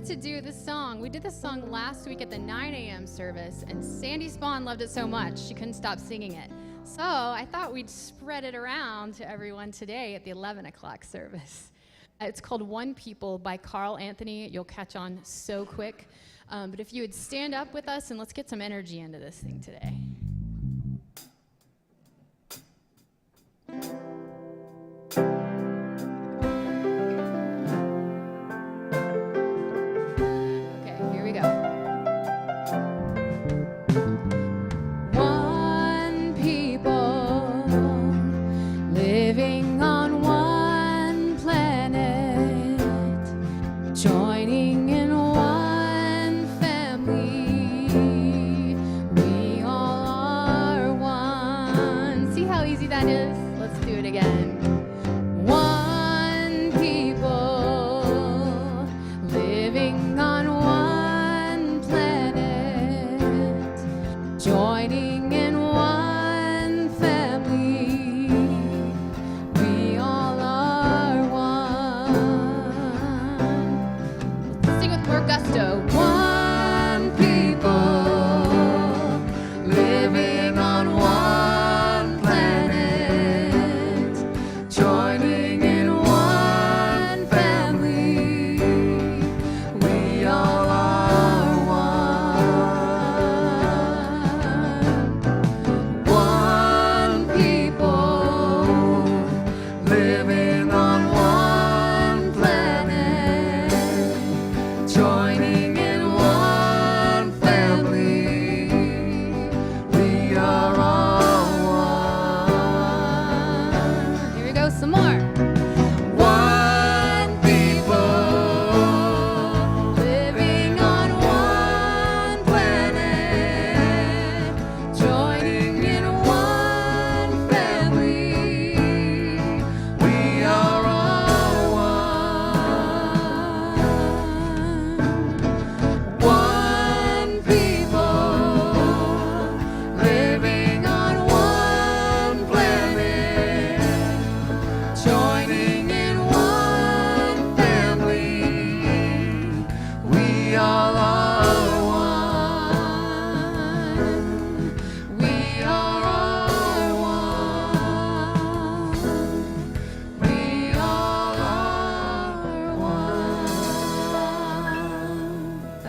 To do this song. We did this song last week at the 9 a.m. service, and Sandy Spawn loved it so much she couldn't stop singing it. So I thought we'd spread it around to everyone today at the 11 o'clock service. It's called One People by Carl Anthony. You'll catch on so quick. But if you would stand up with us, and let's get some energy into this thing today.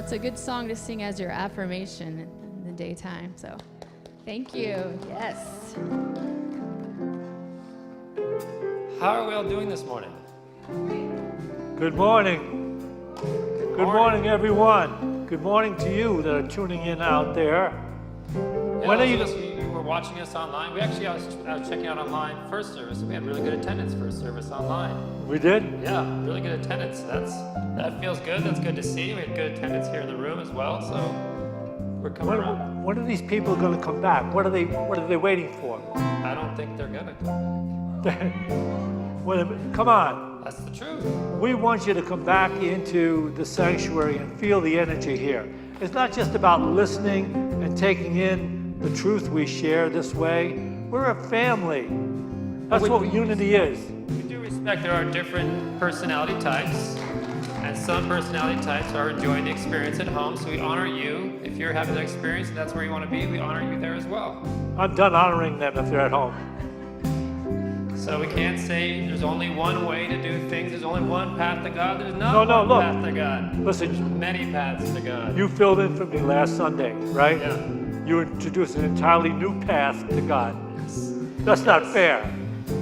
It's a good song to sing as your affirmation in the daytime. So thank you. Yes. How are we all doing this morning? Good morning. Good morning, everyone. Good morning to you that are tuning in out there. Yeah, When are you? You were watching us online. We actually, I was checking out online first service. We had really good attendance first service online. We did? Yeah, really good attendance. That feels good. That's good to see. We had good attendance here in the room as well. So we're coming around. When are these people going to come back? What are they waiting for? I don't think they're gonna come back. Come on. That's the truth. We want you to come back into the sanctuary and feel the energy here. It's not just about listening and taking in the truth we share this way. We're a family. That's what unity is. We do respect there are different personality types, and some personality types are enjoying the experience at home, so we honor you. If you're having that experience and that's where you want to be, we honor you there as well. I'm done honoring them if they're at home. So So we can't say there's only one way to do things. There's only one path to God. There's not No, one look. path to God. Listen. There's many paths to God. You filled in for me last Sunday, right? Yeah. You introduced an entirely new path to God. That's not fair.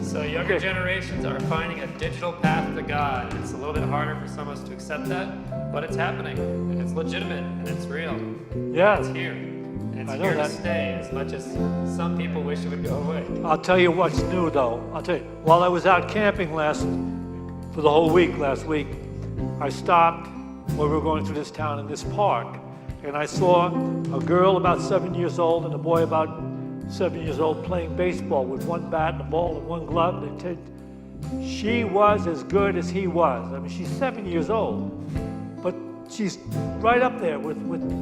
So younger Okay. generations are finding a digital path to God. It's a little bit harder for some of us to accept that, but it's happening, and it's legitimate, and it's real. Yeah. It's here. And it's I know here that. to stay, as much as some people wish it would go away. I'll tell you what's new, though. I'll tell you. While I was out camping for the whole week last week, I stopped when we were going through this town in this park, and I saw a girl about 7 years old and a boy about 7 years old playing baseball with one bat and a ball and one glove. She was as good as he was. I mean, she's 7 years old, but she's right up there with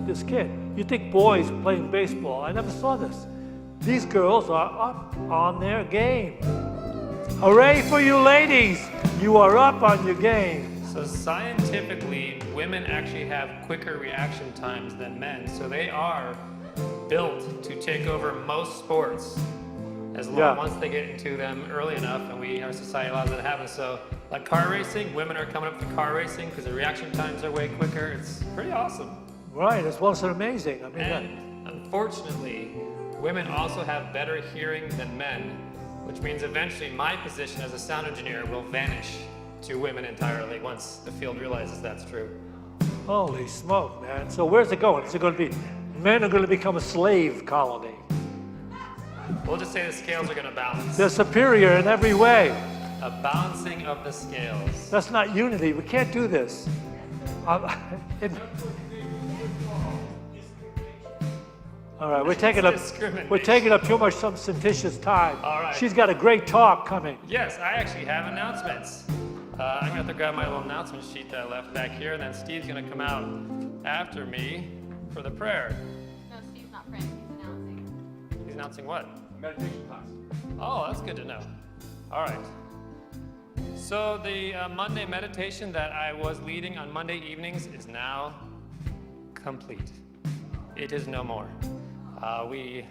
this kid. You think boys playing baseball? I never saw this. These girls are up on their game. Hooray for you ladies! You are up on your game. So scientifically, women actually have quicker reaction times than men. So they are built to take over most sports as long once they get into them early enough, and our society allows it to happen. So like car racing, women are coming up to car racing because the reaction times are way quicker. It's pretty awesome. Right, it's also amazing. I mean, And unfortunately, women also have better hearing than men, which means eventually my position as a sound engineer will vanish to women entirely once the field realizes that's true. holy smoke, man. So where's it going? Is it going to be, men are going to become a slave colony? We'll just say the scales are going to balance. They're superior in every way. A balancing of the scales. That's not unity. We can't do this. All right, we're taking up too much some Syntysche's time. All right. She's got a great talk coming. Yes, I actually have announcements. I'm going to have to grab my little announcement sheet that I left back here, and then Steve's going to come out after me for the prayer. No, Steve's not praying. He's announcing. He's announcing what? Meditation class. Oh, that's good to know. All right. So the Monday meditation that I was leading on Monday evenings is now complete. It is no more. We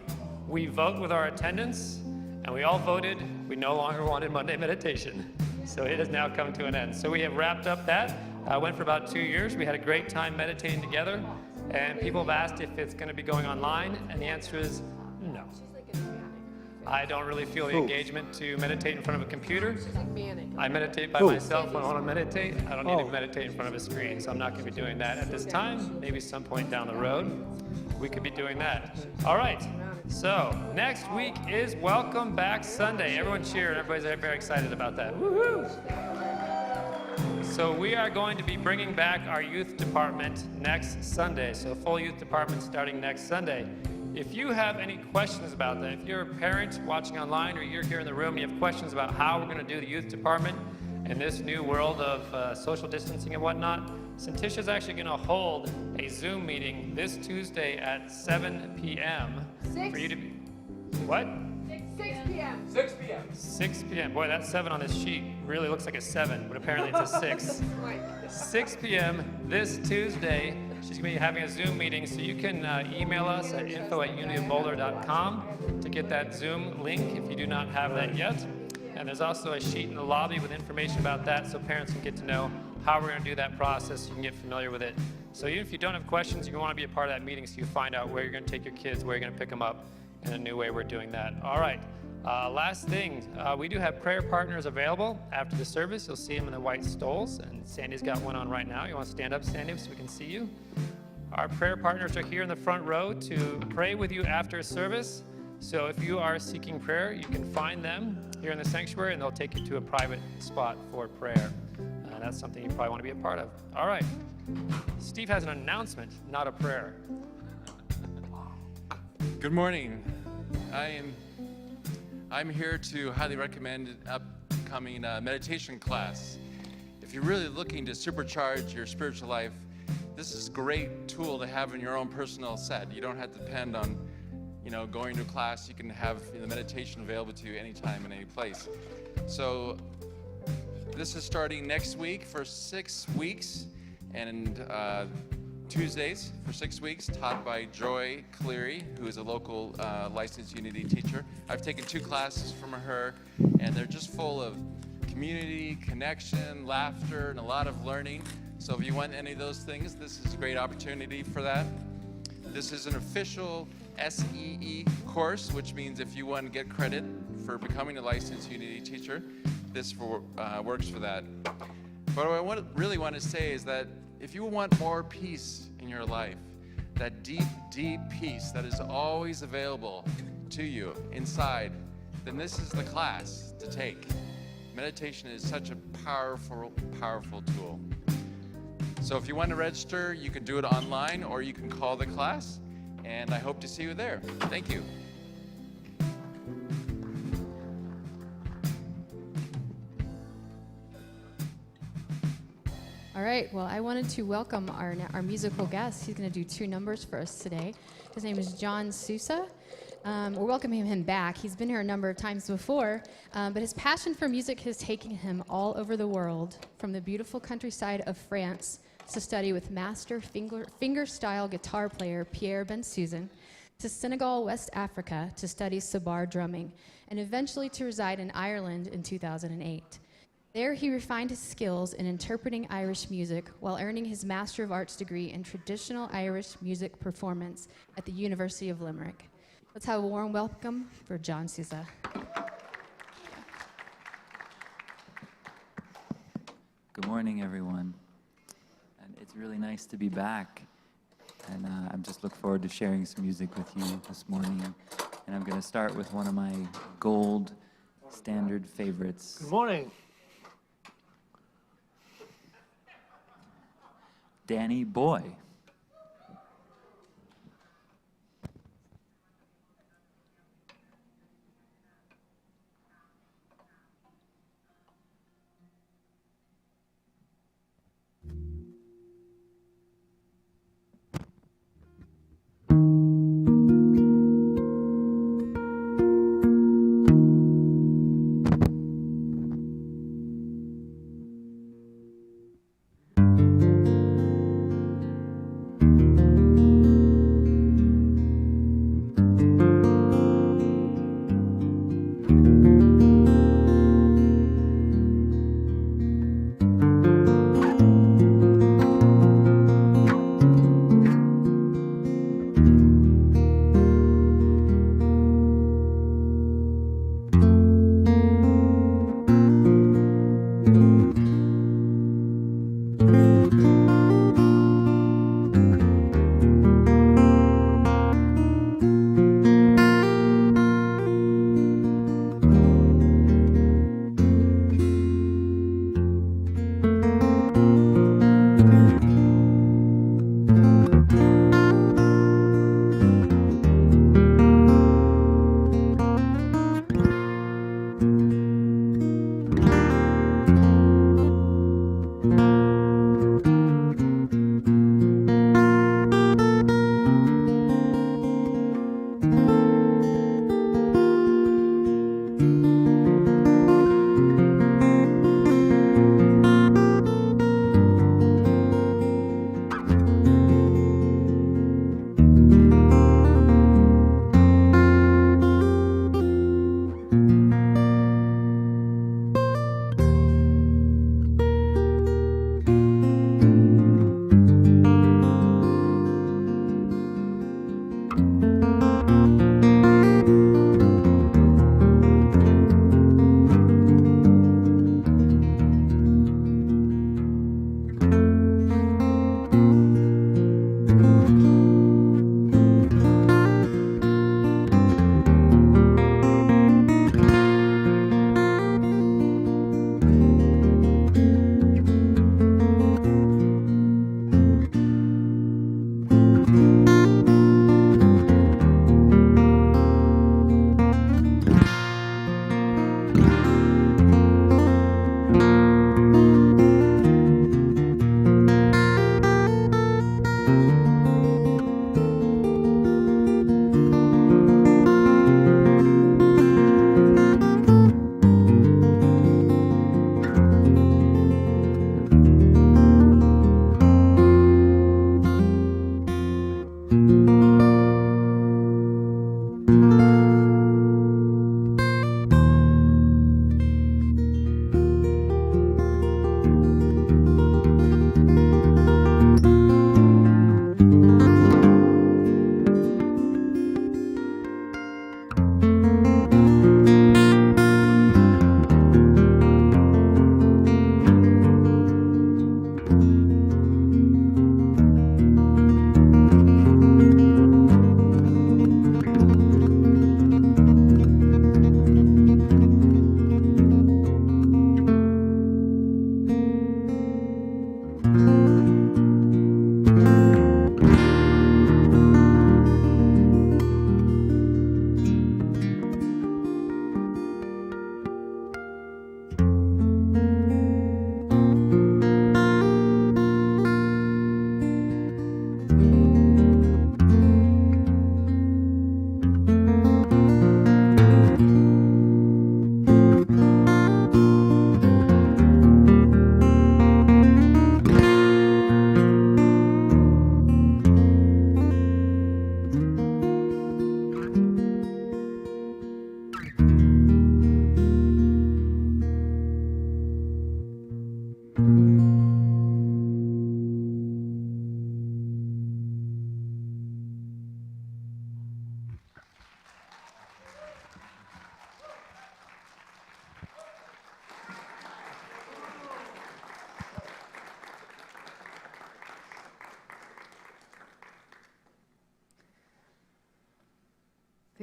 vote with our attendance, and we all voted we no longer wanted Monday meditation. So it has now come to an end. So we have wrapped up that. Went for about 2 years. We had a great time meditating together, and people have asked if it's going to be going online, and the answer is no. I don't really feel the engagement to meditate in front of a computer. I meditate by myself when I want to meditate. I don't need to meditate in front of a screen, so I'm not going to be doing that at this time. Maybe some point down the road, we could be doing that. All right, so next week is Welcome Back Sunday. Everyone cheer, and everybody's very excited about that. Woohoo! So we are going to be bringing back our youth department next Sunday. So full youth department starting next Sunday. If you have any questions about that, if you're a parent watching online or you're here in the room and you have questions about how we're going to do the youth department in this new world of social distancing and whatnot, Syntysche is actually going to hold a Zoom meeting this Tuesday at 7 p.m. for you to be... What? 6 p.m. 6 p.m. 6 p.m. Boy, that 7 on this sheet really looks like a 7, but apparently it's a 6. 6 p.m. this Tuesday. She's going to be having a Zoom meeting, so you can email us at info@unityofboulder.com to get that Zoom link if you do not have that yet. And there's also a sheet in the lobby with information about that so parents can get to know how we're going to do that process so you can get familiar with it. So even if you don't have questions, you want to be a part of that meeting so you find out where you're going to take your kids, where you're going to pick them up, and a new way we're doing that. All right. Last thing, we do have prayer partners available after the service. You'll see them in the white stoles, and Sandy's got one on right now. You want to stand up, Sandy, so we can see you? Our prayer partners are here in the front row to pray with you after service. So if you are seeking prayer, you can find them here in the sanctuary, and they'll take you to a private spot for prayer. That's something you probably want to be a part of. All right. Steve has an announcement, not a prayer. Good morning. I'm here to highly recommend an upcoming meditation class. If you're really looking to supercharge your spiritual life, this is a great tool to have in your own personal set. You don't have to depend on, going to a class. You can have the meditation available to you anytime and any place. So this is starting next week for 6 weeks, and Tuesdays for 6 weeks, taught by Joy Cleary, who is a local licensed Unity teacher. I've taken 2 classes from her, and they're just full of community, connection, laughter, and a lot of learning. So if you want any of those things, this is a great opportunity for that. This is an official SEE course, which means if you want to get credit for becoming a licensed Unity teacher, this works for that. But what I really want to say is that if you want more peace in your life, that deep, deep peace that is always available to you inside, then this is the class to take. Meditation is such a powerful, powerful tool. So if you want to register, you can do it online or you can call the class, and I hope to see you there. Thank you. All right, well, I wanted to welcome our musical guest. He's going to do 2 numbers for us today. His name is John Sousa. We're welcoming him back. He's been here a number of times before, but his passion for music has taken him all over the world, from the beautiful countryside of France to study with master finger-style guitar player Pierre Bensusan, to Senegal, West Africa, to study sabar drumming, and eventually to reside in Ireland in 2008. There, he refined his skills in interpreting Irish music while earning his Master of Arts degree in traditional Irish music performance at the University of Limerick. Let's have a warm welcome for John Sousa. Good morning, everyone. And it's really nice to be back. And I'm just looking forward to sharing some music with you this morning. And I'm going to start with one of my gold standard favorites. Good morning. Danny Boy.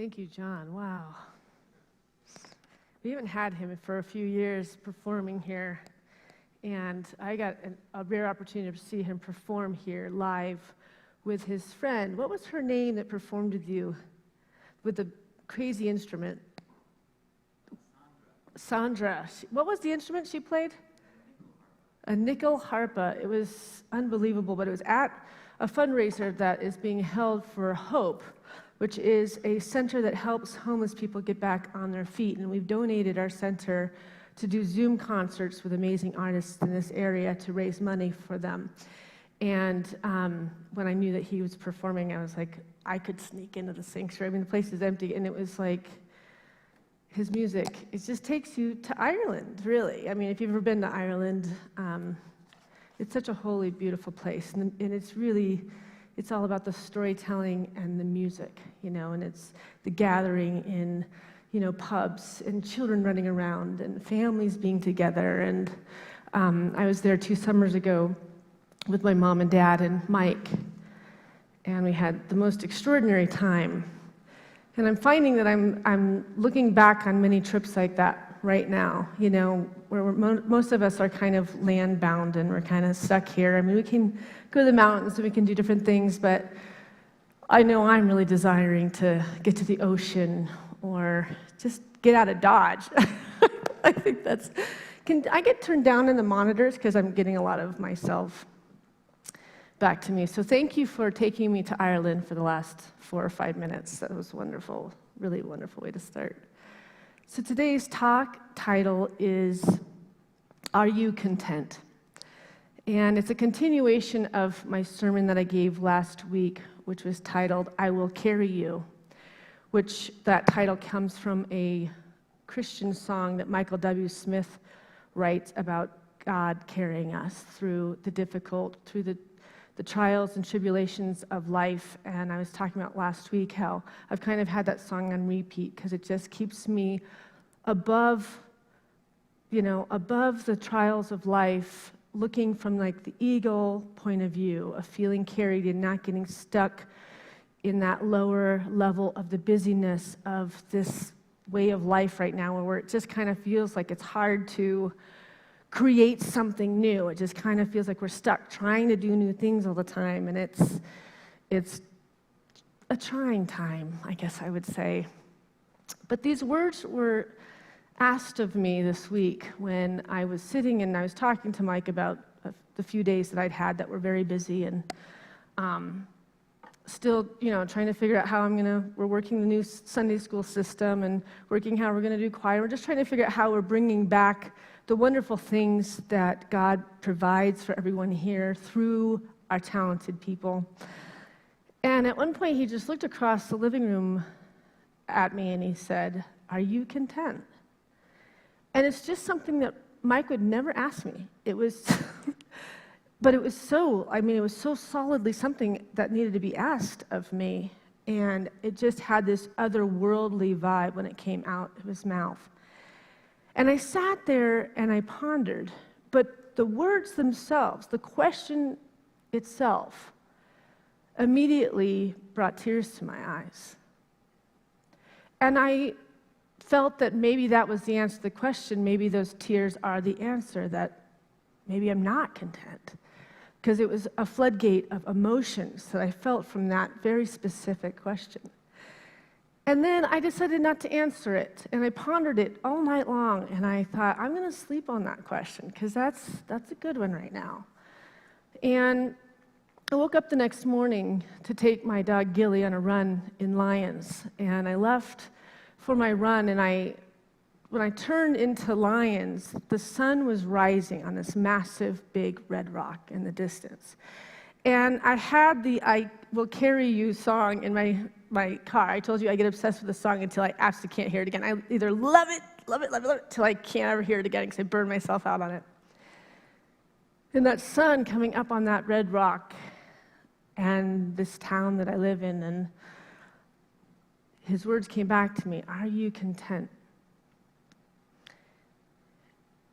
Thank you, John. Wow. We haven't had him for a few years performing here, and I got a rare opportunity to see him perform here live with his friend. What was her name that performed with you with the crazy instrument? Sandra. What was the instrument she played? A nickel harpa. It was unbelievable, but it was at a fundraiser that is being held for Hope, which is a center that helps homeless people get back on their feet. And we've donated our center to do Zoom concerts with amazing artists in this area to raise money for them. And when I knew that he was performing, I was like, I could sneak into the sanctuary. I mean, the place is empty, and it was like, his music, it just takes you to Ireland, really. I mean, if you've ever been to Ireland, it's such a holy, beautiful place. And it's really, it's all about the storytelling and the music, and it's the gathering in, pubs and children running around and families being together. And I was there 2 summers ago with my mom and dad and Mike, and we had the most extraordinary time. And I'm finding that I'm looking back on many trips like that right now, where most of us are kind of land-bound and we're kind of stuck here. I mean, we can go to the mountains and we can do different things, but I know I'm really desiring to get to the ocean or just get out of Dodge. I think I get turned down in the monitors because I'm getting a lot of myself back to me. So thank you for taking me to Ireland for the last 4 or 5 minutes. That was wonderful, really wonderful way to start. So today's talk title is, Are You Content? And it's a continuation of my sermon that I gave last week, which was titled, I Will Carry You, which that title comes from a Christian song that Michael W. Smith writes about God carrying us through the difficult, through the trials and tribulations of life. And I was talking about last week how I've kind of had that song on repeat because it just keeps me above the trials of life, looking from like the eagle point of view of feeling carried and not getting stuck in that lower level of the busyness of this way of life right now, where it just kind of feels like it's hard to create something new. It just kind of feels like we're stuck trying to do new things all the time, and it's a trying time, I guess I would say. But these words were asked of me this week when I was sitting and I was talking to Mike about the few days that I'd had that were very busy, and still, trying to figure out how we're working the new Sunday school system and working how we're going to do choir. We're just trying to figure out how we're bringing back the wonderful things that God provides for everyone here through our talented people. And at one point, he just looked across the living room at me and he said, Are you content? And it's just something that Mike would never ask me. It was, but it was so solidly something that needed to be asked of me. And it just had this otherworldly vibe when it came out of his mouth. And I sat there and I pondered, but the words themselves, the question itself, immediately brought tears to my eyes. And I felt that maybe that was the answer to the question. Maybe those tears are the answer, that maybe I'm not content. Because it was a floodgate of emotions that I felt from that very specific question. And then I decided not to answer it, and I pondered it all night long, and I thought, I'm going to sleep on that question, because that's a good one right now. And I woke up the next morning to take my dog Gilli on a run in Lyons, and I left for my run, and when I turned into Lyons, the sun was rising on this massive, big red rock in the distance. And I had the I Will Carry You song in my car. I told you I get obsessed with the song until I absolutely can't hear it again. I either love it, till I can't ever hear it again because I burn myself out on it. And that sun coming up on that red rock and this town that I live in, and his words came back to me, Are you content?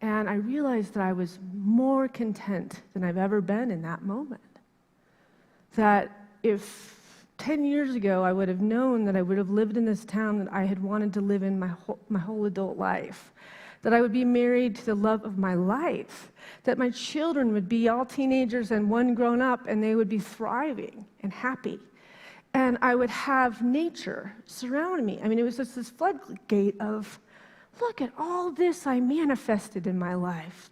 And I realized that I was more content than I've ever been in that moment. That if 10 years ago, I would have known that I would have lived in this town that I had wanted to live in my whole adult life, that I would be married to the love of my life, that my children would be all teenagers and one grown up, and they would be thriving and happy. And I would have nature surround me. I mean, it was just this floodgate of, look at all this I manifested in my life.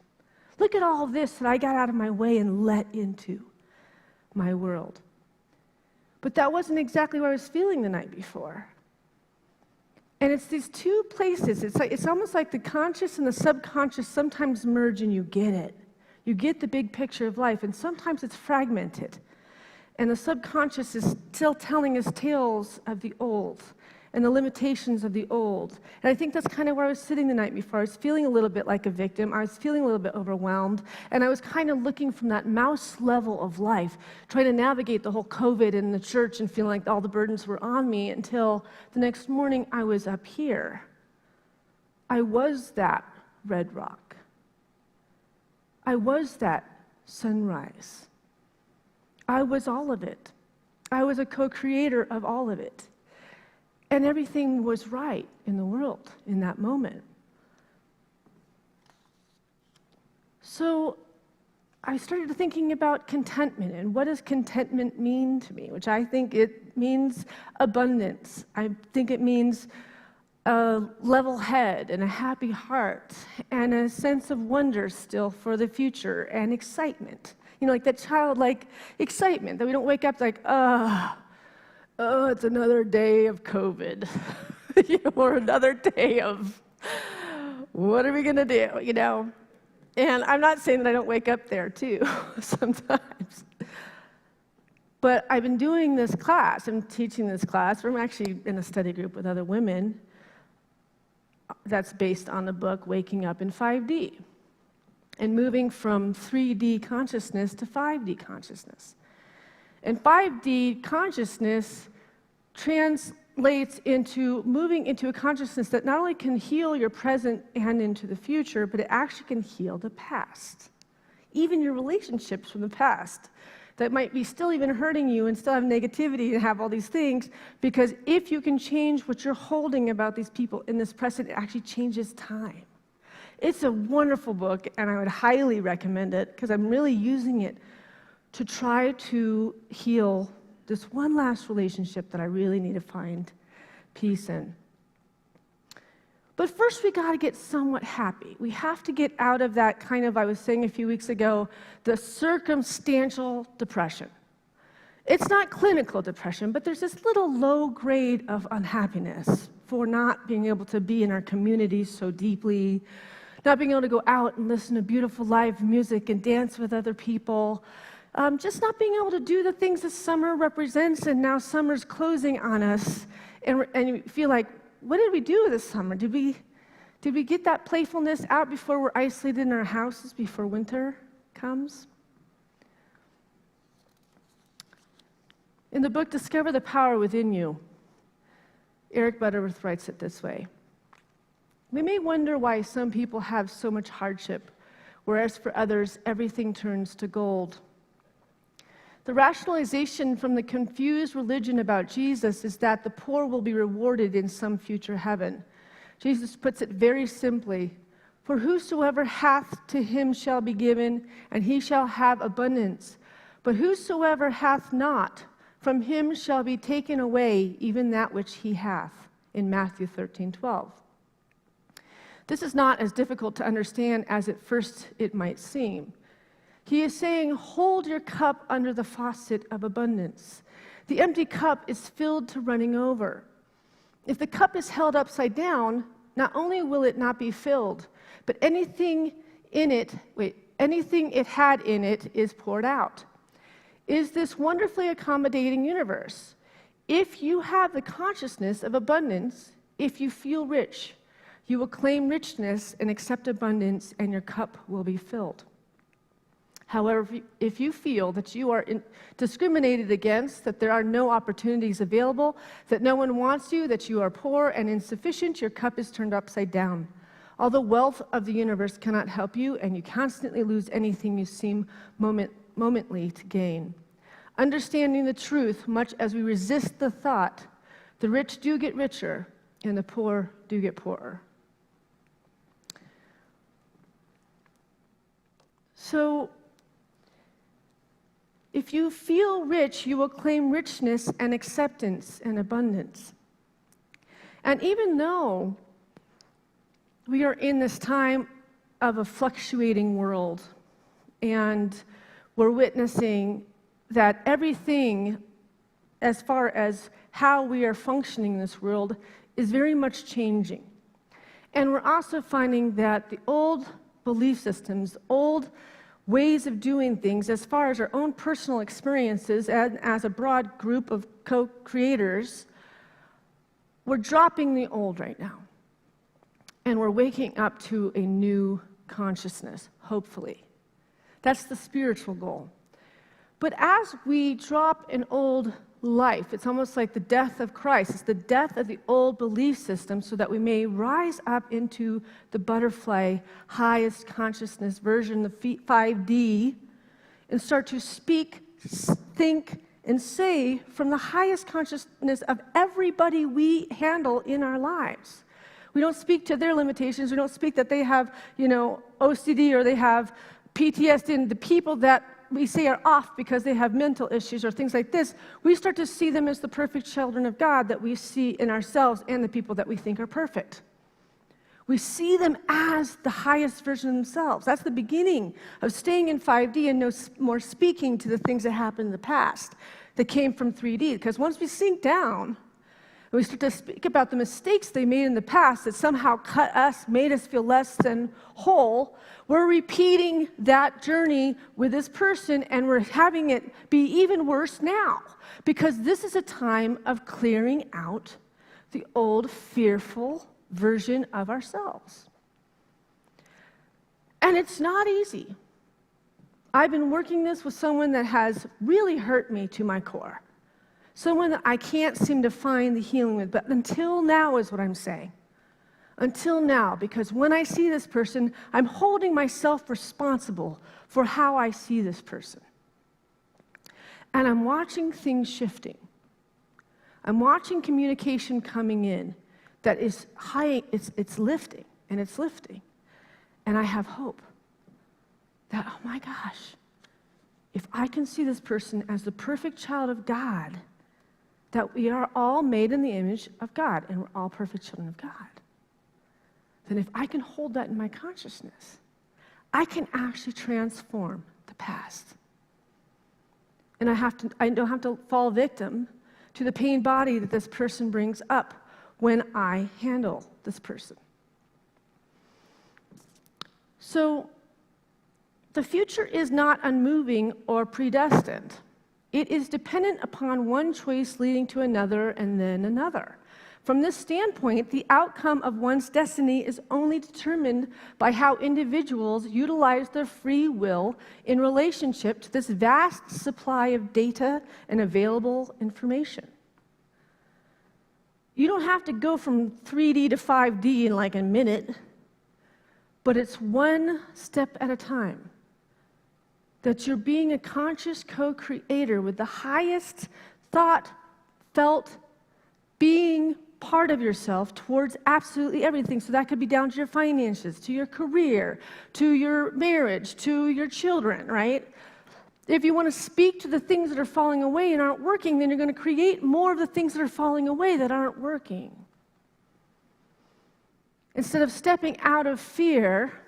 Look at all this that I got out of my way and let into my world. But that wasn't exactly what I was feeling the night before. And it's these two places. It's almost like the conscious and the subconscious sometimes merge and you get it. You get the big picture of life, and sometimes it's fragmented. And the subconscious is still telling us tales of the old and the limitations of the old. And I think that's kind of where I was sitting the night before. I was feeling a little bit like a victim. I was feeling a little bit overwhelmed. And I was kind of looking from that mouse level of life, trying to navigate the whole COVID in the church and feeling like all the burdens were on me until the next morning I was up here. I was that red rock. I was that sunrise. I was all of it. I was a co-creator of all of it. And everything was right in the world in that moment. So I started thinking about contentment and what does contentment mean to me, which I think it means abundance. I think it means a level head and a happy heart and a sense of wonder still for the future and excitement. You know, like that childlike excitement that we don't wake up like, oh, it's another day of COVID, or another day of what are we going to do, you know? And I'm not saying that I don't wake up there too, sometimes. But I've been doing this class, I'm teaching this class, I'm actually in a study group with other women that's based on the book Waking Up in 5D and moving from 3D consciousness to 5D consciousness. And 5D consciousness translates into moving into a consciousness that not only can heal your present and into the future, but it actually can heal the past. Even your relationships from the past that might be still even hurting you and still have negativity and have all these things, because if you can change what you're holding about these people in this present, it actually changes time. It's a wonderful book, and I would highly recommend it because I'm really using it to try to heal this one last relationship that I really need to find peace in. But first we got to get somewhat happy. We have to get out of that kind of, I was saying a few weeks ago, the circumstantial depression. It's not clinical depression, but there's this little low grade of unhappiness for not being able to be in our communities so deeply, not being able to go out and listen to beautiful live music and dance with other people, just not being able to do the things that summer represents, and now summer's closing on us, and you feel like, what did we do this summer? Did we get that playfulness out before we're isolated in our houses before winter comes? In the book, Discover the Power Within You, Eric Butterworth writes it this way. We may wonder why some people have so much hardship, whereas for others, everything turns to gold. The rationalization from the confused religion about Jesus is that the poor will be rewarded in some future heaven. Jesus puts it very simply, for whosoever hath, to him shall be given, and he shall have abundance. But whosoever hath not, from him shall be taken away even that which he hath, in Matthew 13:12. This is not as difficult to understand as at first it might seem. He is saying, hold your cup under the faucet of abundance. The empty cup is filled to running over. If the cup is held upside down, not only will it not be filled, but anything it had in it is poured out. Is this wonderfully accommodating universe? If you have the consciousness of abundance, if you feel rich, you will claim richness and accept abundance, and your cup will be filled. However, if you feel that you are discriminated against, that there are no opportunities available, that no one wants you, that you are poor and insufficient, your cup is turned upside down. All the wealth of the universe cannot help you, and you constantly lose anything you seem momently to gain. understanding the truth much as we resist the thought, the rich do get richer and the poor do get poorer. So, if you feel rich, you will claim richness and acceptance and abundance. And even though we are in this time of a fluctuating world, and we're witnessing that everything, as far as how we are functioning in this world, is very much changing. And we're also finding that the old belief systems, old ways of doing things, as far as our own personal experiences and as a broad group of co-creators, we're dropping the old right now. And we're waking up to a new consciousness, hopefully. That's the spiritual goal. But as we drop an old life, it's almost like the death of Christ. It's the death of the old belief system so that we may rise up into the butterfly, highest consciousness version, the 5D, and start to speak, think, and say from the highest consciousness of everybody we handle in our lives. We don't speak to their limitations. We don't speak that they have, OCD or they have PTSD, and the people that we say are off because they have mental issues or things like this, we start to see them as the perfect children of God that we see in ourselves and the people that we think are perfect. We see them as the highest version of themselves. That's the beginning of staying in 5D and no more speaking to the things that happened in the past that came from 3D. Because once we sink down, and we start to speak about the mistakes they made in the past that somehow cut us, made us feel less than whole, we're repeating that journey with this person, and we're having it be even worse now. Because this is a time of clearing out the old, fearful version of ourselves. And it's not easy. I've been working this with someone that has really hurt me to my core. Someone that I can't seem to find the healing with, but until now is what I'm saying. Until now, because when I see this person, I'm holding myself responsible for how I see this person. And I'm watching things shifting. I'm watching communication coming in that is high, it's lifting, and it's lifting. And I have hope that, oh my gosh, if I can see this person as the perfect child of God, that we are all made in the image of God, and we're all perfect children of God, then if I can hold that in my consciousness, I can actually transform the past. And I don't have to fall victim to the pain body that this person brings up when I handle this person. So, the future is not unmoving or predestined. It is dependent upon one choice leading to another and then another. From this standpoint, the outcome of one's destiny is only determined by how individuals utilize their free will in relationship to this vast supply of data and available information. You don't have to go from 3D to 5D in like a minute, but it's one step at a time. That you're being a conscious co-creator with the highest thought, felt, being part of yourself towards absolutely everything. So that could be down to your finances, to your career, to your marriage, to your children, right? If you want to speak to the things that are falling away and aren't working, then you're going to create more of the things that are falling away that aren't working. Instead of stepping out of fear,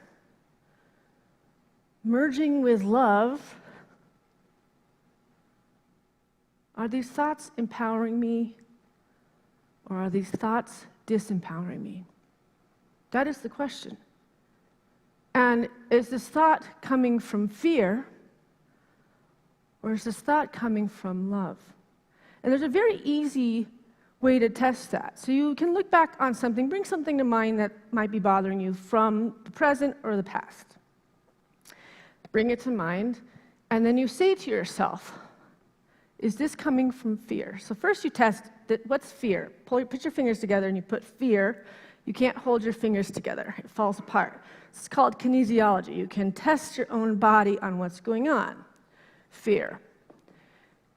merging with love, are these thoughts empowering me, or are these thoughts disempowering me? That is the question. And is this thought coming from fear, or is this thought coming from love? And there's a very easy way to test that. So you can look back on something, bring something to mind that might be bothering you from the present or the past. Bring it to mind, and then you say to yourself, is this coming from fear? So first you test, what's fear? Put your fingers together and you put fear. You can't hold your fingers together. It falls apart. It's called kinesiology. You can test your own body on what's going on. Fear.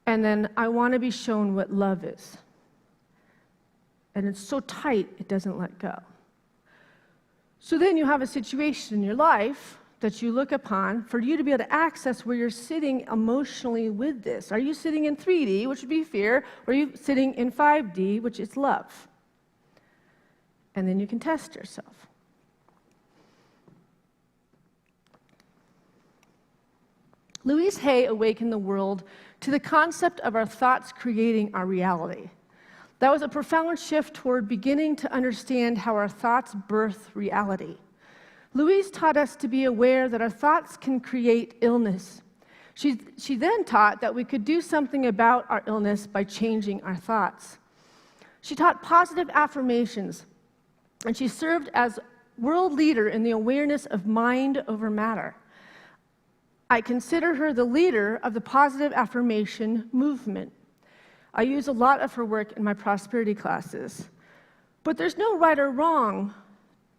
And then I want to be shown what love is. And it's so tight, it doesn't let go. So then you have a situation in your life that you look upon for you to be able to access where you're sitting emotionally with this. Are you sitting in 3D, which would be fear, or are you sitting in 5D, which is love? And then you can test yourself. Louise Hay awakened the world to the concept of our thoughts creating our reality. That was a profound shift toward beginning to understand how our thoughts birth reality. Louise taught us to be aware that our thoughts can create illness. She then taught that we could do something about our illness by changing our thoughts. She taught positive affirmations, and she served as world leader in the awareness of mind over matter. I consider her the leader of the positive affirmation movement. I use a lot of her work in my prosperity classes. But there's no right or wrong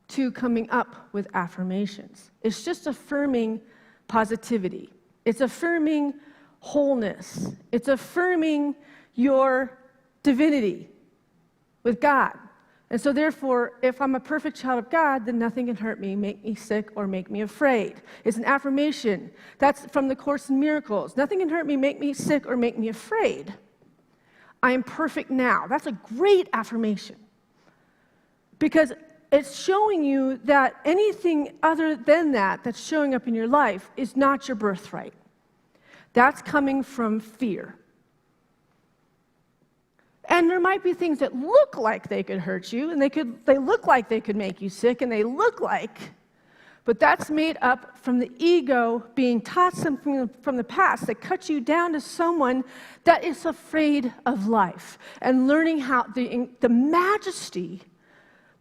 to coming up with affirmations. It's just affirming positivity. It's affirming wholeness. It's affirming your divinity with God. And so therefore, if I'm a perfect child of God, then nothing can hurt me, make me sick, or make me afraid. It's an affirmation. That's from the Course in Miracles. Nothing can hurt me, make me sick, or make me afraid. I am perfect now. That's a great affirmation. Because it's showing you that anything other than that that's showing up in your life is not your birthright. That's coming from fear. And there might be things that look like they could hurt you, and they look like they could make you sick, and they look like, but that's made up from the ego being taught something from the past that cuts you down to someone that is afraid of life, and learning how the majesty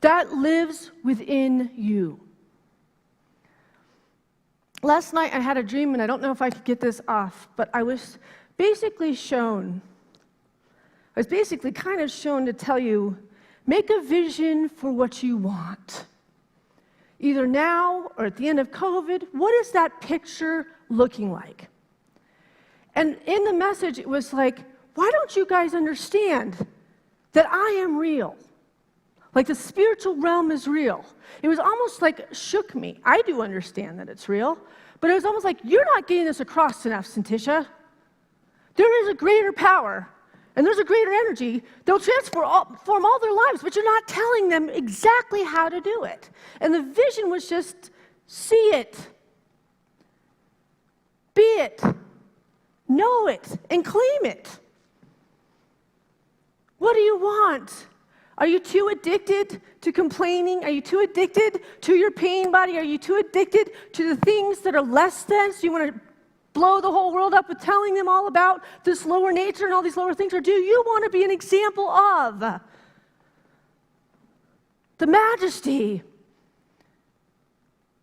that lives within you. Last night I had a dream, and I don't know if I could get this off, but I was basically kind of shown to tell you, make a vision for what you want. Either now or at the end of COVID, what is that picture looking like? And in the message, it was like, why don't you guys understand that I am real? Like the spiritual realm is real. It was almost like shook me. I do understand that it's real, but it was almost like, you're not getting this across enough, Syntysche. There is a greater power. And there's a greater energy. They'll transform all their lives, but you're not telling them exactly how to do it. And the vision was just see it, be it, know it, and claim it. What do you want? Are you too addicted to complaining? Are you too addicted to your pain body? Are you too addicted to the things that are less than? So you want to blow the whole world up with telling them all about this lower nature and all these lower things? Or do you want to be an example of the majesty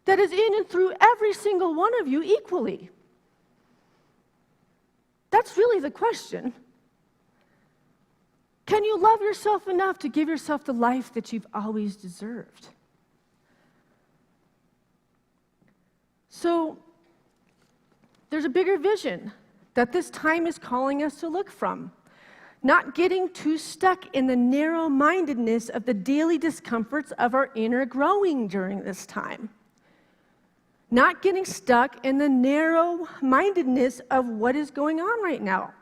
that is in and through every single one of you equally? That's really the question. Can you love yourself enough to give yourself the life that you've always deserved? So, there's a bigger vision that this time is calling us to look from. Not getting too stuck in the narrow-mindedness of the daily discomforts of our inner growing during this time. Not getting stuck in the narrow-mindedness of what is going on right now.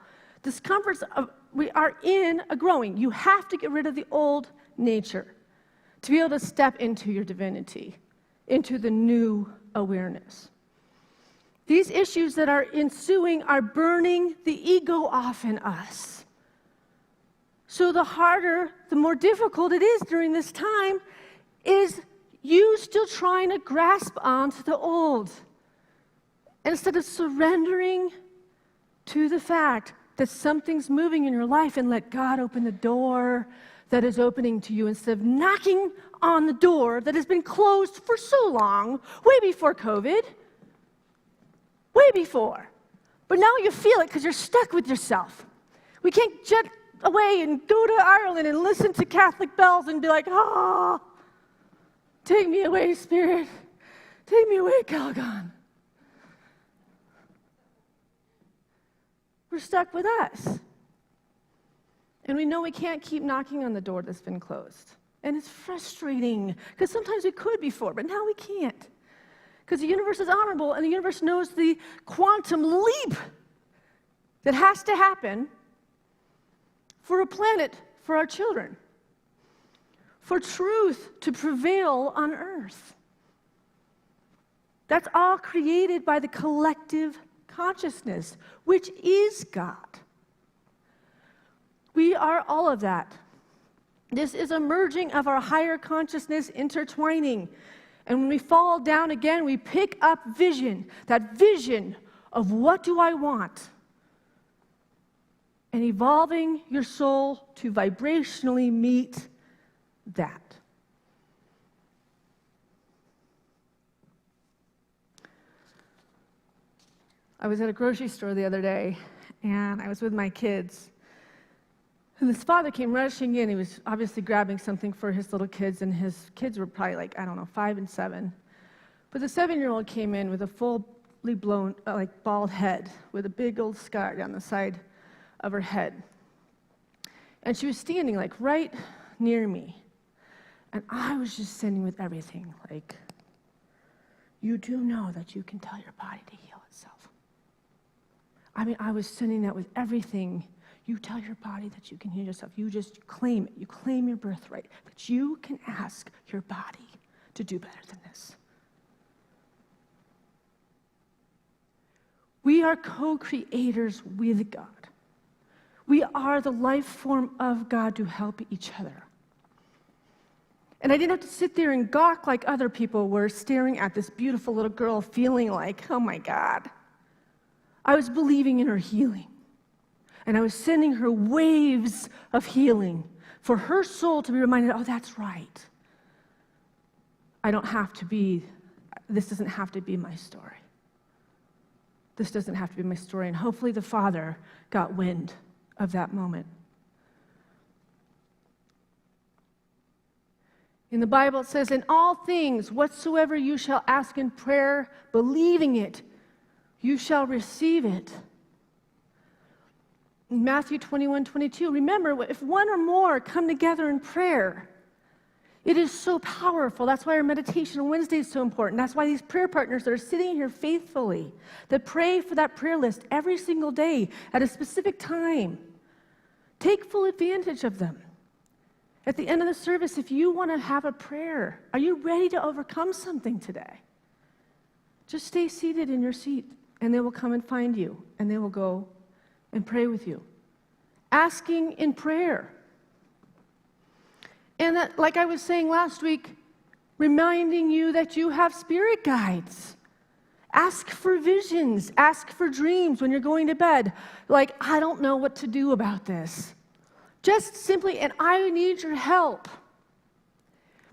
Discomforts of, we are in a growing. You have to get rid of the old nature to be able to step into your divinity, into the new awareness. These issues that are ensuing are burning the ego off in us. So the harder, the more difficult it is during this time is you still trying to grasp onto the old instead of surrendering to the fact that something's moving in your life and let God open the door that is opening to you instead of knocking on the door that has been closed for so long, way before COVID. Way before. But now you feel it because you're stuck with yourself. We can't jet away and go to Ireland and listen to Catholic bells and be like, oh, take me away, Spirit. Take me away, Calgon. We're stuck with us. And we know we can't keep knocking on the door that's been closed. And it's frustrating, because sometimes we could before, but now we can't. Because the universe is honorable, and the universe knows the quantum leap that has to happen for a planet for our children, for truth to prevail on earth. That's all created by the collective consciousness, which is God. We are all of that. This is a merging of our higher consciousness intertwining. And when we fall down again, we pick up vision, that vision of what do I want? And evolving your soul to vibrationally meet that. I was at a grocery store the other day, and I was with my kids. And this father came rushing in. He was obviously grabbing something for his little kids, and his kids were probably like, 5 and 7. But the 7-year-old came in with a fully blown, bald head, with a big old scar down the side of her head. And she was standing, right near me. And I was just sending with everything, you do know that you can tell your body to heal itself. I was sending that with everything. You tell your body that you can heal yourself. You just claim it. You claim your birthright, that you can ask your body to do better than this. We are co-creators with God. We are the life form of God to help each other. And I didn't have to sit there and gawk like other people were, staring at this beautiful little girl, feeling like, oh my God. I was believing in her healing. And I was sending her waves of healing for her soul to be reminded, oh, that's right. This doesn't have to be my story. This doesn't have to be my story. And hopefully the Father got wind of that moment. In the Bible it says, in all things whatsoever you shall ask in prayer, believing it, you shall receive it. In Matthew 21:22, remember, if one or more come together in prayer, it is so powerful. That's why our meditation on Wednesday is so important. That's why these prayer partners that are sitting here faithfully, that pray for that prayer list every single day at a specific time, take full advantage of them. At the end of the service, if you want to have a prayer, are you ready to overcome something today? Just stay seated in your seat, and they will come and find you, and they will go and pray with you. Asking in prayer. And that, like I was saying last week, reminding you that you have spirit guides. Ask for visions. Ask for dreams when you're going to bed. I don't know what to do about this. Just simply, and I need your help.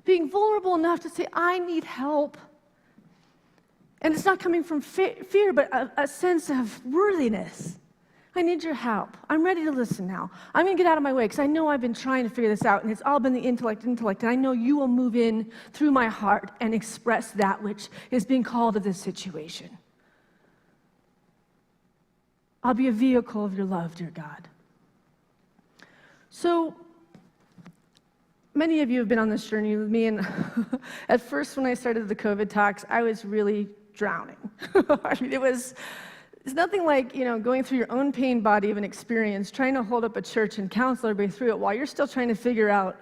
Being vulnerable enough to say, I need help. And it's not coming from fear, but a sense of worthiness. I need your help. I'm ready to listen now. I'm going to get out of my way because I know I've been trying to figure this out, and it's all been the intellect, and I know you will move in through my heart and express that which is being called to this situation. I'll be a vehicle of your love, dear God. So, many of you have been on this journey with me, and at first when I started the COVID talks, I was really drowning. It's nothing like, going through your own pain body of an experience, trying to hold up a church and counsel everybody through it while you're still trying to figure out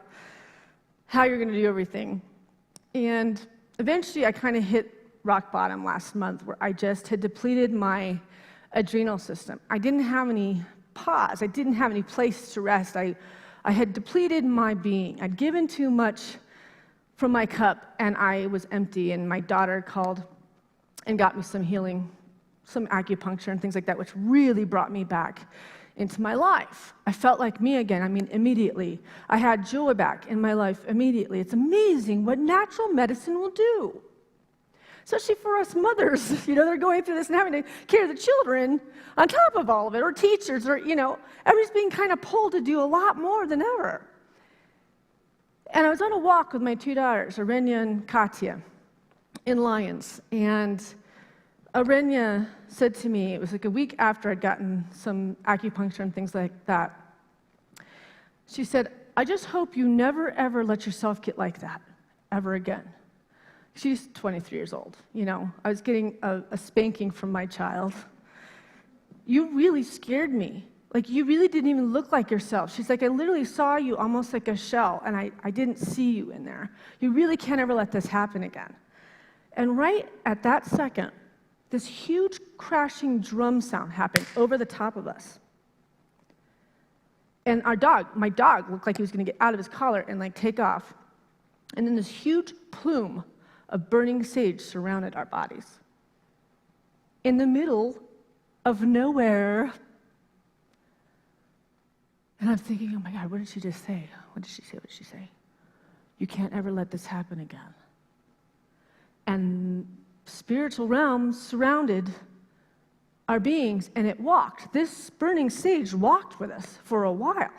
how you're going to do everything. And eventually I kind of hit rock bottom last month, where I just had depleted my adrenal system. I didn't have any pause. I didn't have any place to rest. I had depleted my being. I'd given too much from my cup, and I was empty. And my daughter called and got me some healing, some acupuncture and things like that, which really brought me back into my life. I felt like me again. Immediately. I had joy back in my life immediately. It's amazing what natural medicine will do. Especially for us mothers, they're going through this and having to care the children on top of all of it, or teachers, or, everybody's being kind of pulled to do a lot more than ever. And I was on a walk with my 2 daughters, Arenya and Katya, in Lyons, and Arenya said to me, it was like a week after I'd gotten some acupuncture and things like that. She said, I just hope you never, ever let yourself get like that, ever again. She's 23 years old, you know. I was getting a spanking from my child. You really scared me. Like, you really didn't even look like yourself. She's like, I literally saw you almost like a shell, and I didn't see you in there. You really can't ever let this happen again. And right at that second, this huge crashing drum sound happened over the top of us. And my dog looked like he was going to get out of his collar and like take off. And then this huge plume of burning sage surrounded our bodies. In the middle of nowhere. And I'm thinking, oh my God, what did she just say? What did she say? What did she say? You can't ever let this happen again. And spiritual realms surrounded our beings, and it walked. This burning sage walked with us for a while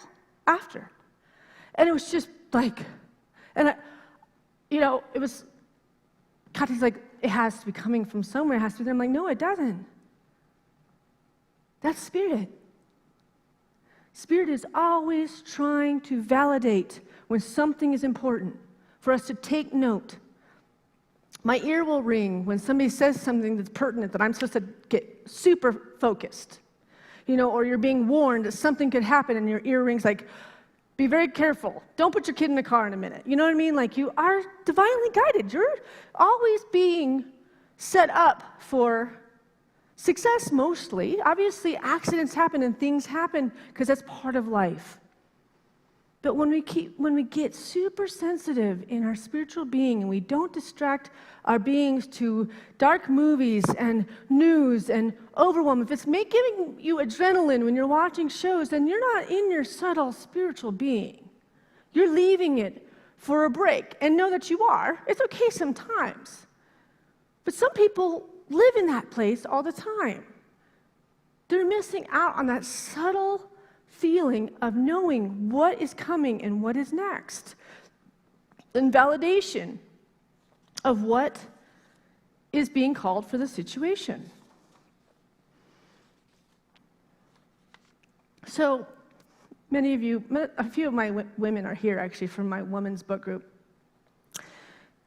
after. And it was just like, and it was, Kathy's like, it has to be coming from somewhere, it has to be there. I'm like, no, it doesn't. That's spirit. Spirit is always trying to validate when something is important, for us to take note. My ear will ring when somebody says something that's pertinent, that I'm supposed to get super focused. Or you're being warned that something could happen and your ear rings like, be very careful. Don't put your kid in the car in a minute. You know what I mean? Like, you are divinely guided. You're always being set up for success mostly. Obviously, accidents happen and things happen because that's part of life. But when we get super sensitive in our spiritual being and we don't distract our beings to dark movies and news and overwhelm, if it's giving you adrenaline when you're watching shows, then you're not in your subtle spiritual being. You're leaving it for a break. And know that you are. It's okay sometimes. But some people live in that place all the time. They're missing out on that subtle feeling of knowing what is coming and what is next, and validation of what is being called for the situation. So many of you, a few of my women are here actually from my women's book group.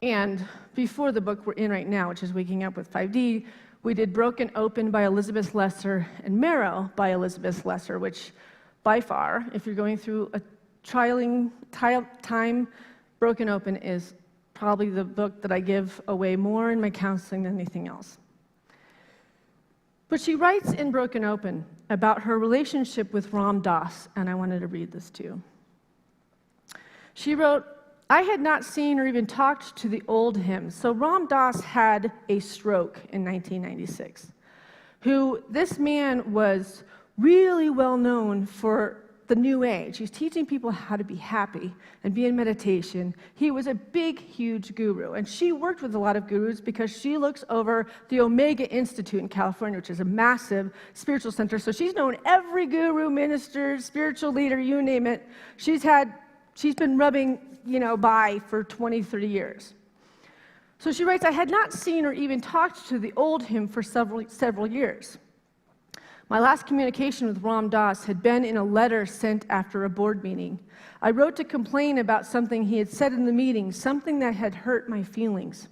And before the book we're in right now, which is Waking Up with 5D, we did Broken Open by Elizabeth Lesser and Marrow by Elizabeth Lesser, which by far, if you're going through a trialing time, Broken Open is probably the book that I give away more in my counseling than anything else. But she writes in Broken Open about her relationship with Ram Dass, and I wanted to read this to you. She wrote, I had not seen or even talked to the old him. So Ram Dass had a stroke in 1996. This man was really well known for the New Age. He's teaching people how to be happy and be in meditation. He was a big, huge guru. And she worked with a lot of gurus because she looks over the Omega Institute in California, which is a massive spiritual center. So she's known every guru, minister, spiritual leader, you name it. She's been rubbing, by for 20, 30 years. So she writes, I had not seen or even talked to the old him for several years. My last communication with Ram Dass had been in a letter sent after a board meeting. I wrote to complain about something he had said in the meeting, something that had hurt my feelings.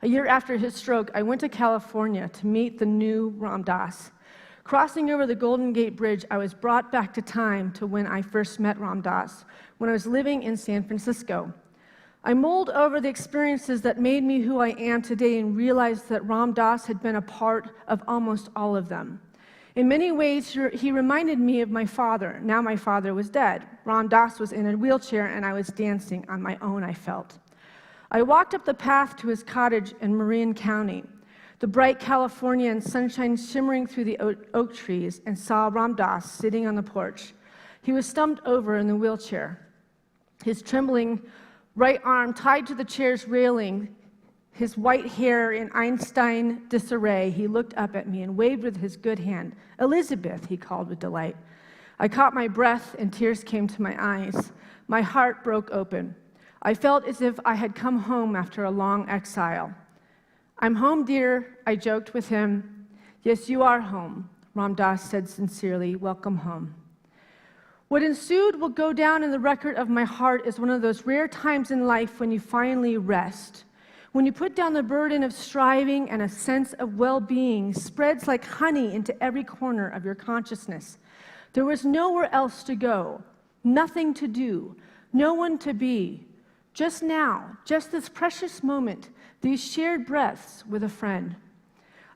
A year after his stroke, I went to California to meet the new Ram Dass. Crossing over the Golden Gate Bridge, I was brought back to time to when I first met Ram Dass, when I was living in San Francisco. I mulled over the experiences that made me who I am today and realized that Ram Dass had been a part of almost all of them. In many ways, he reminded me of my father. Now my father was dead. Ram Dass was in a wheelchair and I was dancing on my own, I felt. I walked up the path to his cottage in Marin County, the bright Californian sunshine shimmering through the oak trees, and saw Ram Dass sitting on the porch. He was slumped over in the wheelchair, his trembling right arm tied to the chair's railing, his white hair in Einstein disarray. He looked up at me and waved with his good hand. Elizabeth, he called with delight. I caught my breath and tears came to my eyes. My heart broke open. I felt as if I had come home after a long exile. "I'm home, dear," I joked with him. "Yes, you are home," Ram Dass said sincerely. "Welcome home." What ensued will go down in the record of my heart as one of those rare times in life when you finally rest, when you put down the burden of striving and a sense of well-being spreads like honey into every corner of your consciousness. There was nowhere else to go, nothing to do, no one to be. Just now, just this precious moment, these shared breaths with a friend.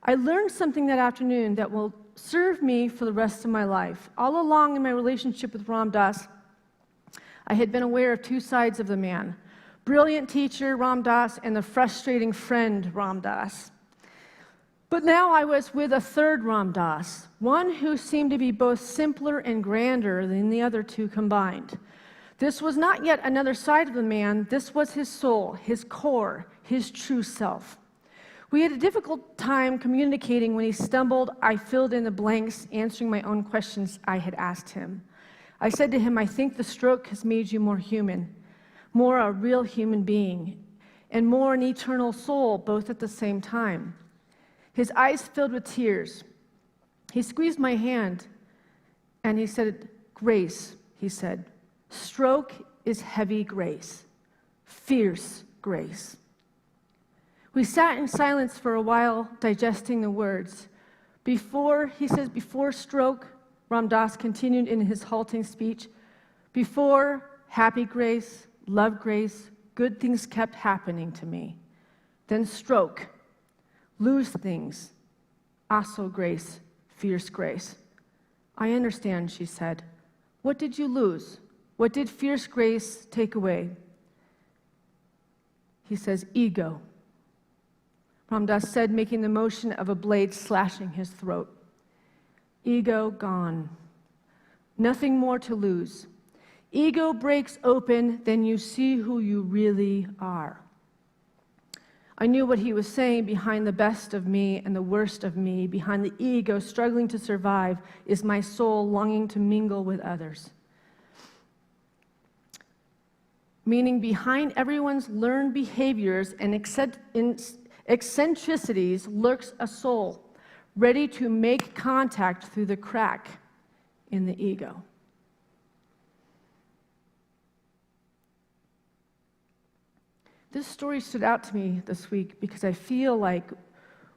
I learned something that afternoon that will serve me for the rest of my life. All along in my relationship with Ram Dass, I had been aware of two sides of the man. Brilliant teacher Ram Dass and the frustrating friend Ram Dass. But now I was with a third Ram Dass, one who seemed to be both simpler and grander than the other two combined. This was not yet another side of the man, this was his soul, his core, his true self. We had a difficult time communicating. When he stumbled, I filled in the blanks, answering my own questions I had asked him. I said to him, "I think the stroke has made you more human, more a real human being, and more an eternal soul, both at the same time." His eyes filled with tears. He squeezed my hand, and he said, "Grace," he said. "Stroke is heavy grace, fierce grace." We sat in silence for a while, digesting the words. He says, before stroke, Ram Dass continued in his halting speech, before happy grace, love grace, good things kept happening to me. Then stroke, lose things, also grace, fierce grace. "I understand," she said. "What did you lose? What did fierce grace take away?" He says, "Ego." Ram Dass said, making the motion of a blade slashing his throat. "Ego gone. Nothing more to lose. Ego breaks open, then you see who you really are." I knew what he was saying. Behind the best of me and the worst of me, behind the ego struggling to survive, is my soul longing to mingle with others. Meaning behind everyone's learned behaviors and eccentricities lurks a soul, ready to make contact through the crack in the ego. This story stood out to me this week because I feel like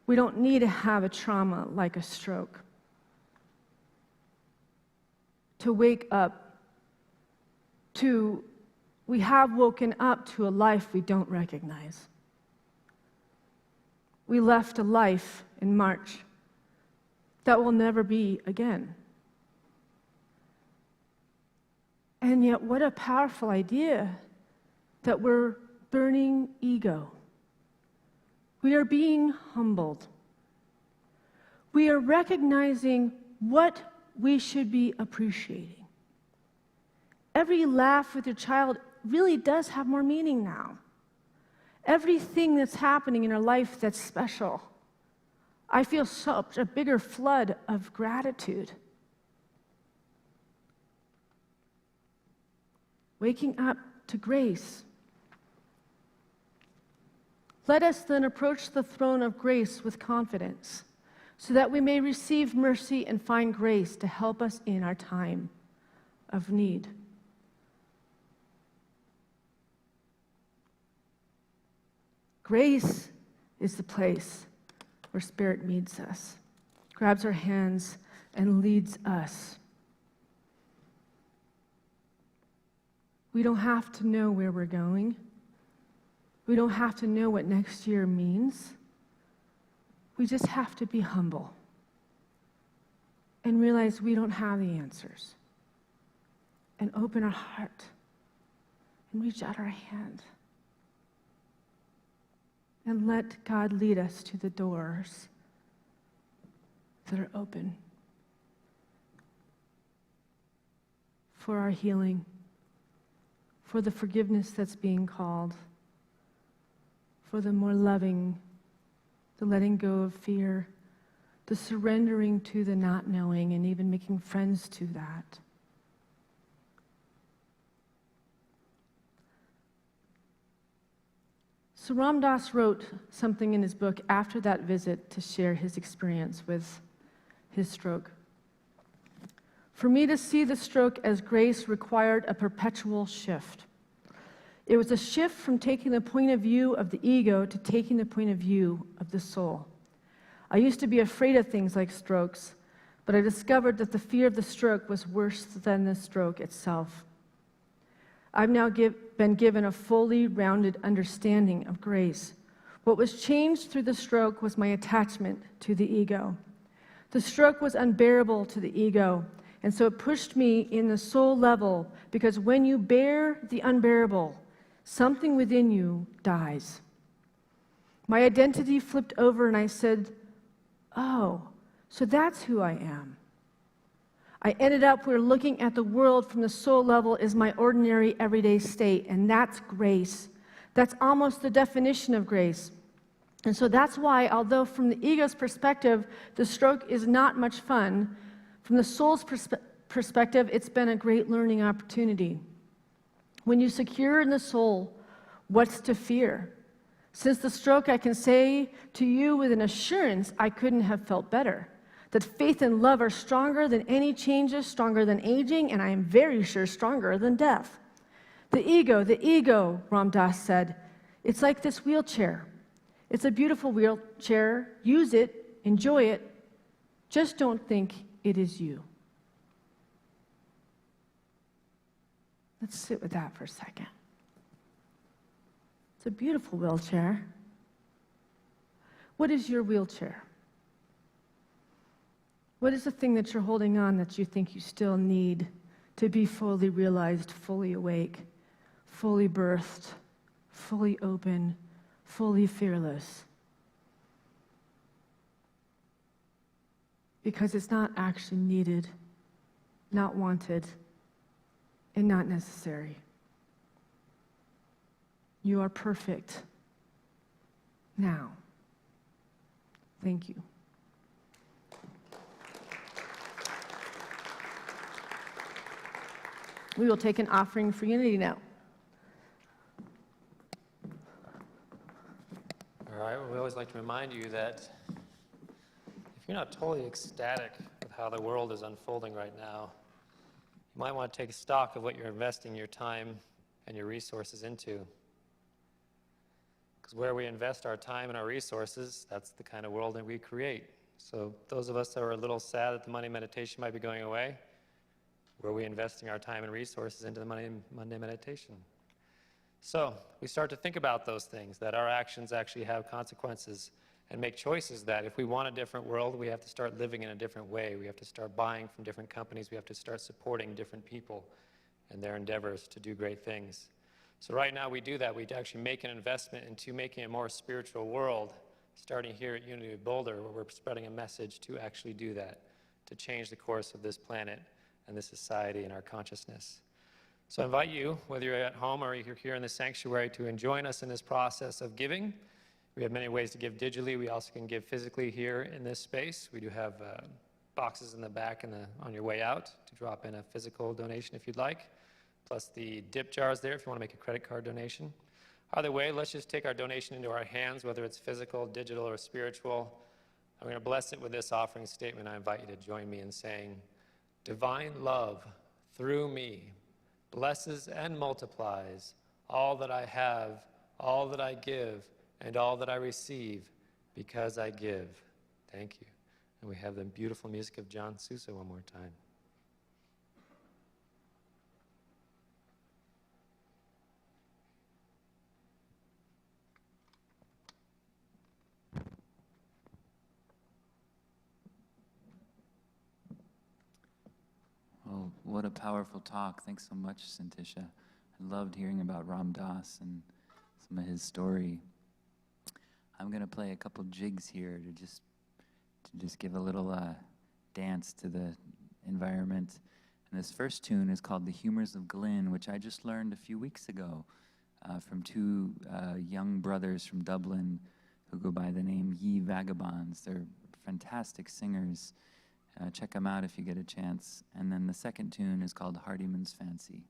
we don't need to have a trauma like a stroke to wake up to, we have woken up to a life we don't recognize. We left a life in March that will never be again. And yet, what a powerful idea that we're burning ego. We are being humbled. We are recognizing what we should be appreciating. Every laugh with your child really does have more meaning now. Everything that's happening in our life that's special, I feel such a bigger flood of gratitude. Waking up to grace. Let us then approach the throne of grace with confidence, so that we may receive mercy and find grace to help us in our time of need. Grace is the place where Spirit meets us, grabs our hands, and leads us. We don't have to know where we're going. We don't have to know what next year means. We just have to be humble and realize we don't have the answers, and open our heart and reach out our hand and let God lead us to the doors that are open for our healing, for the forgiveness that's being called, for the more loving, the letting go of fear, the surrendering to the not knowing, and even making friends to that. So Ram Dass wrote something in his book after that visit to share his experience with his stroke. For me to see the stroke as grace required a perpetual shift. It was a shift from taking the point of view of the ego to taking the point of view of the soul. I used to be afraid of things like strokes, but I discovered that the fear of the stroke was worse than the stroke itself. I've now been given a fully rounded understanding of grace. What was changed through the stroke was my attachment to the ego. The stroke was unbearable to the ego, and so it pushed me in the soul level, because when you bear the unbearable, something within you dies. My identity flipped over and I said, oh, so that's who I am. I ended up where looking at the world from the soul level is my ordinary everyday state, and that's grace. That's almost the definition of grace. And so that's why, although from the ego's perspective, the stroke is not much fun, from the soul's perspective, it's been a great learning opportunity. When you secure in the soul, what's to fear? Since the stroke, I can say to you with an assurance I couldn't have felt better, that faith and love are stronger than any changes, stronger than aging, and I am very sure stronger than death. The ego, Ram Dass said, it's like this wheelchair. It's a beautiful wheelchair. Use it, enjoy it. Just don't think it is you. Let's sit with that for a second. It's a beautiful wheelchair. What is your wheelchair? What is the thing that you're holding on that you think you still need to be fully realized, fully awake, fully birthed, fully open, fully fearless? Because it's not actually needed, not wanted, and not necessary. You are perfect now. Thank you. We will take an offering for unity now. All right, well, we always like to remind you that if you're not totally ecstatic with how the world is unfolding right now, you might want to take stock of what you're investing your time and your resources into. Because where we invest our time and our resources, that's the kind of world that we create. So those of us that are a little sad that the Monday meditation might be going away, where are we investing our time and resources into the Monday meditation? So we start to think about those things, that our actions actually have consequences, and make choices that if we want a different world, we have to start living in a different way. We have to start buying from different companies. We have to start supporting different people and their endeavors to do great things. So right now we do that. We actually make an investment into making a more spiritual world, starting here at Unity of Boulder, where we're spreading a message to actually do that, to change the course of this planet and this society and our consciousness. So I invite you, whether you're at home or you're here in the sanctuary, to join us in this process of giving. We have many ways to give digitally. We also can give physically here in this space. We do have boxes in the back and on your way out to drop in a physical donation if you'd like, plus the dip jars there if you want to make a credit card donation. Either way, let's just take our donation into our hands, whether it's physical, digital, or spiritual. I'm going to bless it with this offering statement. I invite you to join me in saying, divine love through me blesses and multiplies all that I have, all that I give, and all that I receive because I give. Thank you. And we have the beautiful music of John Sousa one more time. Well, what a powerful talk. Thanks so much, Syntysche. I loved hearing about Ram Dass and some of his story. I'm going to play a couple jigs here to just give a little dance to the environment. And this first tune is called The Humours of Glyn, which I just learned a few weeks ago from two young brothers from Dublin who go by the name Ye Vagabonds. They're fantastic singers. Check them out if you get a chance. And then the second tune is called Hardyman's Fancy.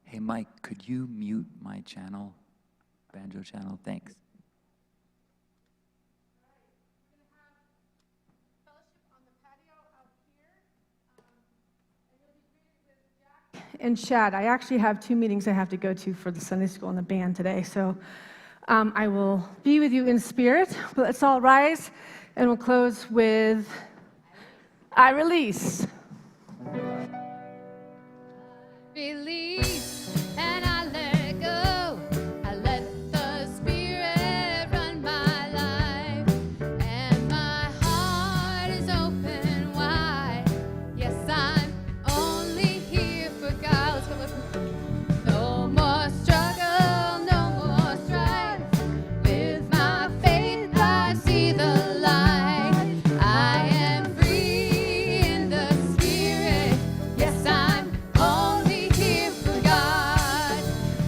Hey, Mike, could you mute my channel, banjo channel? Thanks. And Shad, I actually have 2 meetings I have to go to for the Sunday school and the band today, so I will be with you in spirit. But let's all rise, and we'll close with I Release. Release and I let go. I let the Spirit run my life, and my heart is open wide. Yes, I'm only here for God. Let's go with no more struggle, no more strife. With my faith, I see the light. I am free in the Spirit. Yes, I'm only here for God.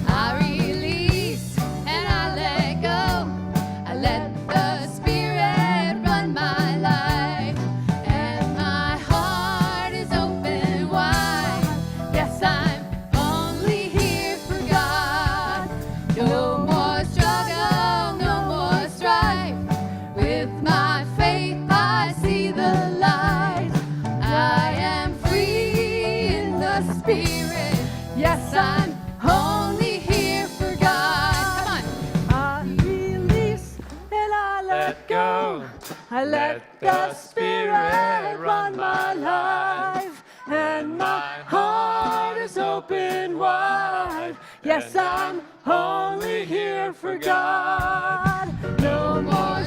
I release and I let go. I let the Spirit run my life, and my heart is open wide. Yes, I'm only here for God. No more struggle, no more strife. With my faith, I see the light. I am free in the Spirit. Yes, I'm only here for God. Come on. I release and I let go. I let the Spirit run my life, and my heart is open wide. Yes, I'm only here for God. No more